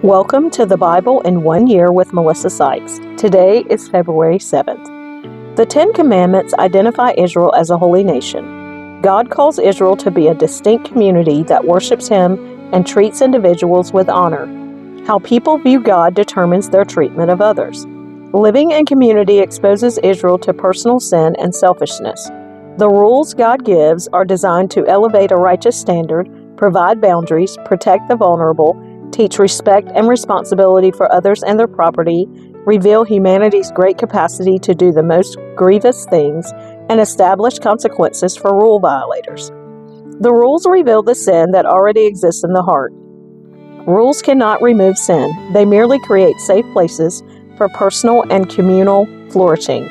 Welcome to the Bible in 1 Year with Melissa Sykes. Today is February 7th. The Ten Commandments identify Israel as a holy nation. God calls Israel to be a distinct community that worships Him and treats individuals with honor. How people view God determines their treatment of others. Living in community exposes Israel to personal sin and selfishness. The rules God gives are designed to elevate a righteous standard, provide boundaries, protect the vulnerable, teach respect and responsibility for others and their property, reveal humanity's great capacity to do the most grievous things, and establish consequences for rule violators. The rules reveal the sin that already exists in the heart. Rules cannot remove sin. They merely create safe places for personal and communal flourishing.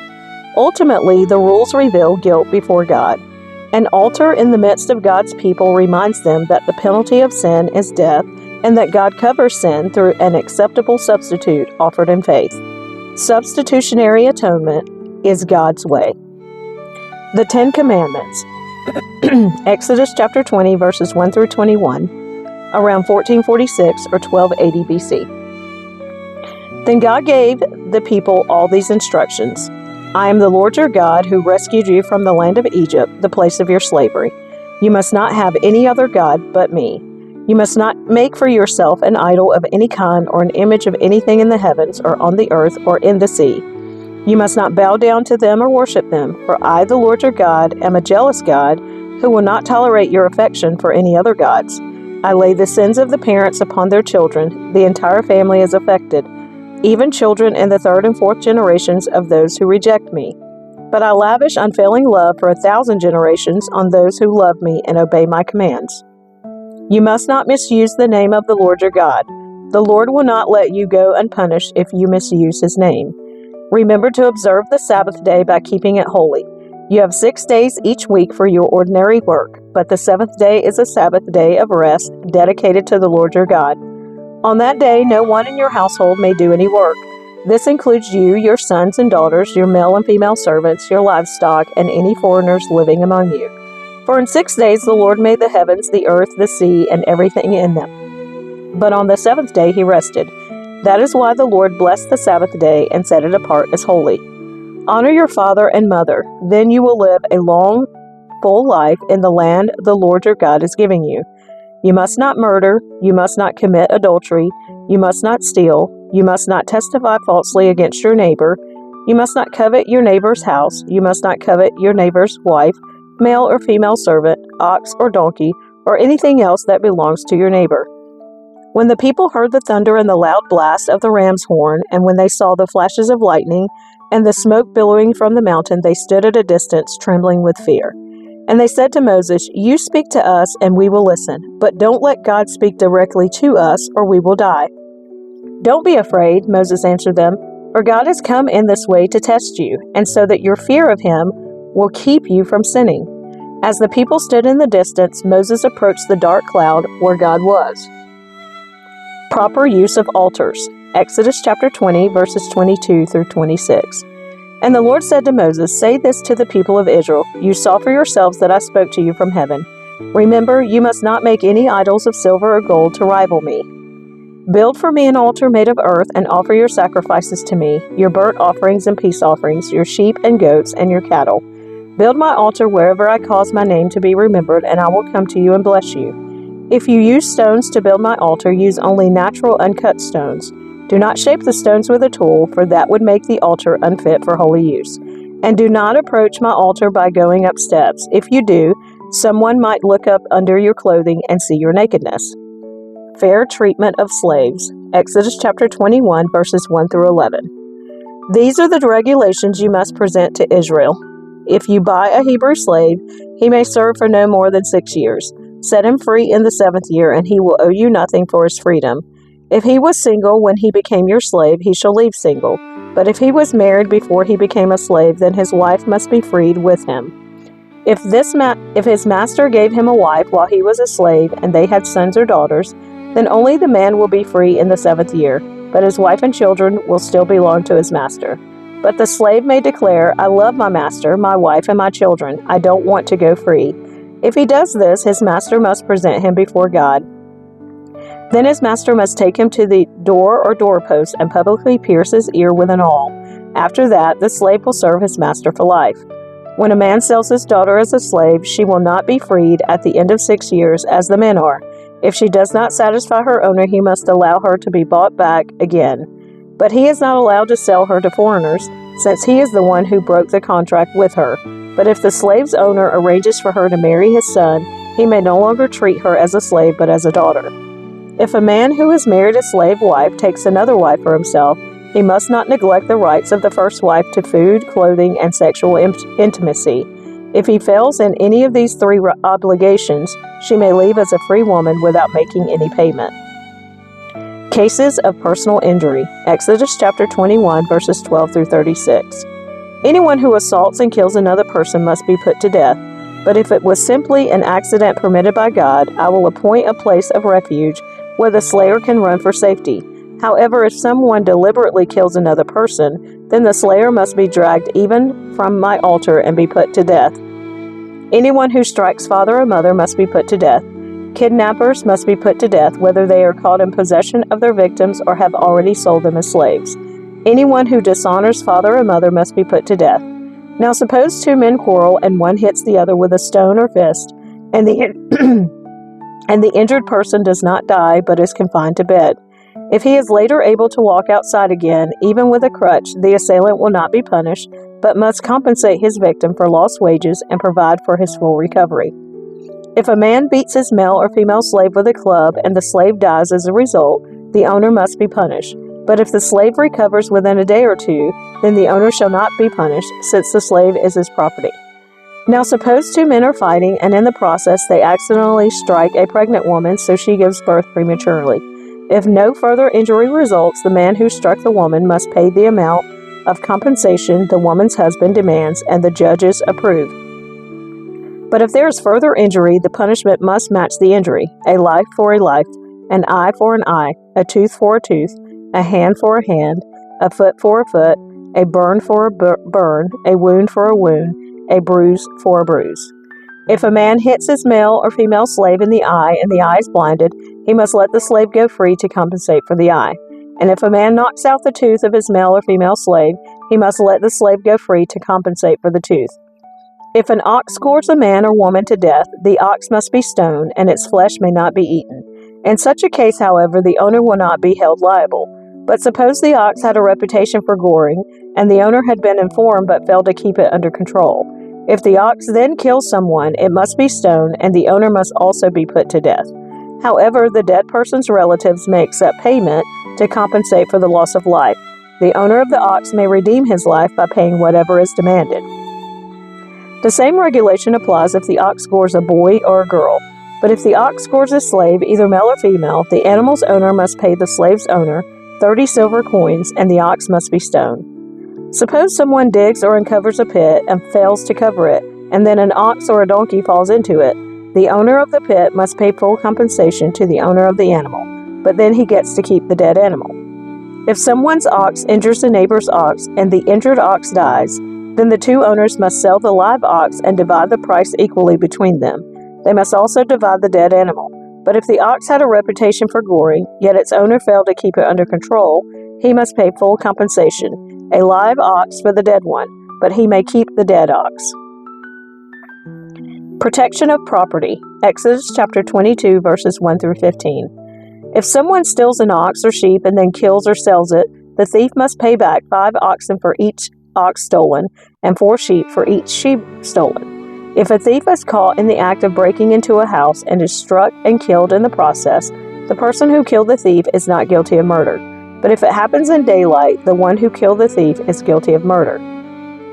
Ultimately, the rules reveal guilt before God. An altar in the midst of God's people reminds them that the penalty of sin is death, and that God covers sin through an acceptable substitute offered in faith. Substitutionary atonement is God's way. The Ten Commandments. Exodus chapter 20, verses 1 through 21, around 1446 or 1280 BC. Then God gave the people all these instructions. I am the Lord your God who rescued you from the land of Egypt, the place of your slavery. You must not have any other God but me. You must not make for yourself an idol of any kind or an image of anything in the heavens or on the earth or in the sea. You must not bow down to them or worship them, for I, the Lord your God, am a jealous God who will not tolerate your affection for any other gods. I lay the sins of the parents upon their children. The entire family is affected, even children in the third and fourth generations of those who reject me. But I lavish unfailing love for 1,000 generations on those who love me and obey my commands. You must not misuse the name of the Lord your God. The Lord will not let you go unpunished if you misuse His name. Remember to observe the Sabbath day by keeping it holy. You have 6 days each week for your ordinary work, but the seventh day is a Sabbath day of rest dedicated to the Lord your God. On that day, no one in your household may do any work. This includes you, your sons and daughters, your male and female servants, your livestock, and any foreigners living among you. For in 6 days the Lord made the heavens, the earth, the sea, and everything in them. But on the seventh day He rested. That is why the Lord blessed the Sabbath day and set it apart as holy. Honor your father and mother, then you will live a long, full life in the land the Lord your God is giving you. You must not murder, you must not commit adultery, you must not steal, you must not testify falsely against your neighbor, you must not covet your neighbor's house, you must not covet your neighbor's wife, male or female servant, ox or donkey, or anything else that belongs to your neighbor. When the people heard the thunder and the loud blast of the ram's horn, and when they saw the flashes of lightning and the smoke billowing from the mountain, they stood at a distance, trembling with fear. And they said to Moses, You speak to us, and we will listen, but don't let God speak directly to us, or we will die. Don't be afraid, Moses answered them, for God has come in this way to test you, and so that your fear of Him will keep you from sinning. As the people stood in the distance, Moses approached the dark cloud where God was. Proper use of altars. Exodus chapter 20, verses 22 through 26. And the Lord said to Moses, Say this to the people of Israel, You saw for yourselves that I spoke to you from heaven. Remember, you must not make any idols of silver or gold to rival me. Build for me an altar made of earth and offer your sacrifices to me, your burnt offerings and peace offerings, your sheep and goats and your cattle. Build my altar wherever I cause my name to be remembered, and I will come to you and bless you. If you use stones to build my altar, use only natural uncut stones. Do not shape the stones with a tool, for that would make the altar unfit for holy use. And do not approach my altar by going up steps. If you do, someone might look up under your clothing and see your nakedness. Fair treatment of slaves. Exodus chapter 21, verses 1 through 11. These are the regulations you must present to Israel. If you buy a Hebrew slave, he may serve for no more than 6 years. Set him free in the 7th year, and he will owe you nothing for his freedom. If he was single when he became your slave, he shall leave single. But if he was married before he became a slave, then his wife must be freed with him. If his master gave him a wife while he was a slave, and they had sons or daughters, then only the man will be free in the 7th year, but his wife and children will still belong to his master. But the slave may declare, I love my master, my wife, and my children. I don't want to go free. If he does this, his master must present him before God. Then his master must take him to the door or doorpost and publicly pierce his ear with an awl. After that, the slave will serve his master for life. When a man sells his daughter as a slave, she will not be freed at the end of 6 years, as the men are. If she does not satisfy her owner, he must allow her to be bought back again. But he is not allowed to sell her to foreigners, since he is the one who broke the contract with her. But if the slave's owner arranges for her to marry his son, he may no longer treat her as a slave but as a daughter. If a man who has married a slave wife takes another wife for himself, he must not neglect the rights of the first wife to food, clothing, and sexual intimacy. If he fails in any of these three obligations, she may leave as a free woman without making any payment. Cases of personal injury. Exodus chapter 21, verses 12 through 36. Anyone who assaults and kills another person must be put to death. But if it was simply an accident permitted by God, I will appoint a place of refuge where the slayer can run for safety. However, if someone deliberately kills another person, then the slayer must be dragged even from my altar and be put to death. Anyone who strikes father or mother must be put to death. Kidnappers must be put to death, whether they are caught in possession of their victims or have already sold them as slaves. Anyone who dishonors father or mother must be put to death. Now suppose two men quarrel and one hits the other with a stone or fist, and the injured person does not die but is confined to bed. If he is later able to walk outside again, even with a crutch, the assailant will not be punished, but must compensate his victim for lost wages and provide for his full recovery. If a man beats his male or female slave with a club and the slave dies as a result, the owner must be punished. But if the slave recovers within a day or two, then the owner shall not be punished, since the slave is his property. Now suppose two men are fighting, and in the process they accidentally strike a pregnant woman, so she gives birth prematurely. If no further injury results, the man who struck the woman must pay the amount of compensation the woman's husband demands and the judges approve. But if there is further injury, the punishment must match the injury: a life for a life, an eye for an eye, a tooth for a tooth, a hand for a hand, a foot for a foot, a burn for a burn, a wound for a wound, a bruise for a bruise. If a man hits his male or female slave in the eye and the eye is blinded, he must let the slave go free to compensate for the eye. And if a man knocks out the tooth of his male or female slave, he must let the slave go free to compensate for the tooth. If an ox gores a man or woman to death, the ox must be stoned, and its flesh may not be eaten. In such a case, however, the owner will not be held liable. But suppose the ox had a reputation for goring, and the owner had been informed but failed to keep it under control. If the ox then kills someone, it must be stoned, and the owner must also be put to death. However, the dead person's relatives may accept payment to compensate for the loss of life. The owner of the ox may redeem his life by paying whatever is demanded. The same regulation applies if the ox gores a boy or a girl. But if the ox gores a slave, either male or female, the animal's owner must pay the slave's owner 30 silver coins, and the ox must be stoned. Suppose someone digs or uncovers a pit and fails to cover it, and then an ox or a donkey falls into it. The owner of the pit must pay full compensation to the owner of the animal, but then he gets to keep the dead animal. If someone's ox injures a neighbor's ox and the injured ox dies, then the two owners must sell the live ox and divide the price equally between them. They must also divide the dead animal. But if the ox had a reputation for goring, yet its owner failed to keep it under control, he must pay full compensation, a live ox for the dead one, but he may keep the dead ox. Protection of property. Exodus chapter 22, verses 1 through 15. If someone steals an ox or sheep and then kills or sells it, the thief must pay back 5 oxen for each ox stolen and 4 sheep for each sheep stolen. If a thief is caught in the act of breaking into a house and is struck and killed in the process, the person who killed the thief is not guilty of murder. But if it happens in daylight, the one who killed the thief is guilty of murder.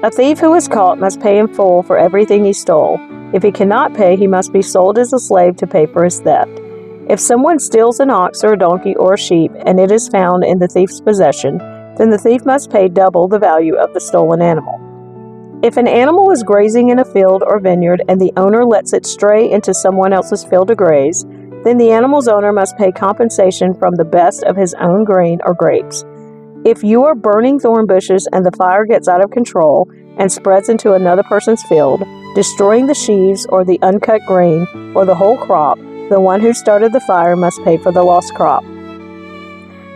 A thief who is caught must pay in full for everything he stole. If he cannot pay, he must be sold as a slave to pay for his theft. If someone steals an ox or a donkey or a sheep and it is found in the thief's possession, then the thief must pay double the value of the stolen animal. If an animal is grazing in a field or vineyard and the owner lets it stray into someone else's field to graze, then the animal's owner must pay compensation from the best of his own grain or grapes. If you are burning thorn bushes and the fire gets out of control and spreads into another person's field, destroying the sheaves or the uncut grain or the whole crop, The one who started the fire must pay for the lost crop.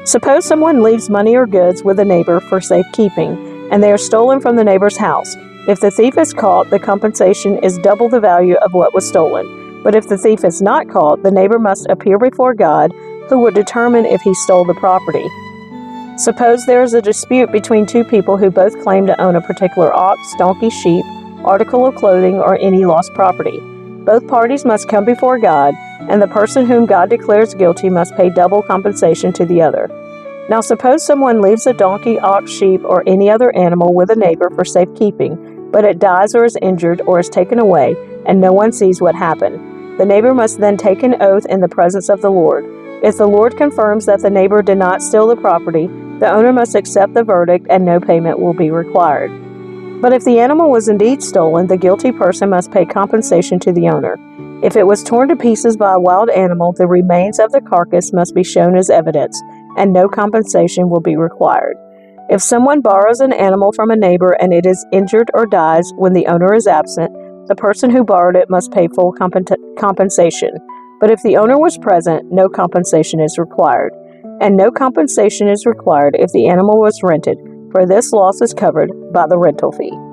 Suppose someone leaves money or goods with a neighbor for safekeeping, and they are stolen from the neighbor's house. If the thief is caught, the compensation is double the value of what was stolen. But if the thief is not caught, the neighbor must appear before God, who will determine if he stole the property. Suppose there is a dispute between two people who both claim to own a particular ox, donkey, sheep, article of clothing, or any lost property. Both parties must come before God, and the person whom God declares guilty must pay double compensation to the other. Now suppose someone leaves a donkey, ox, sheep, or any other animal with a neighbor for safekeeping, but it dies or is injured or is taken away, and no one sees what happened. The neighbor must then take an oath in the presence of the Lord. If the Lord confirms that the neighbor did not steal the property, the owner must accept the verdict and no payment will be required. But if the animal was indeed stolen, the guilty person must pay compensation to the owner. If it was torn to pieces by a wild animal, the remains of the carcass must be shown as evidence, and no compensation will be required. If someone borrows an animal from a neighbor and it is injured or dies when the owner is absent, the person who borrowed it must pay full compensation. But if the owner was present, no compensation is required. And no compensation is required if the animal was rented, for this loss is covered by the rental fee.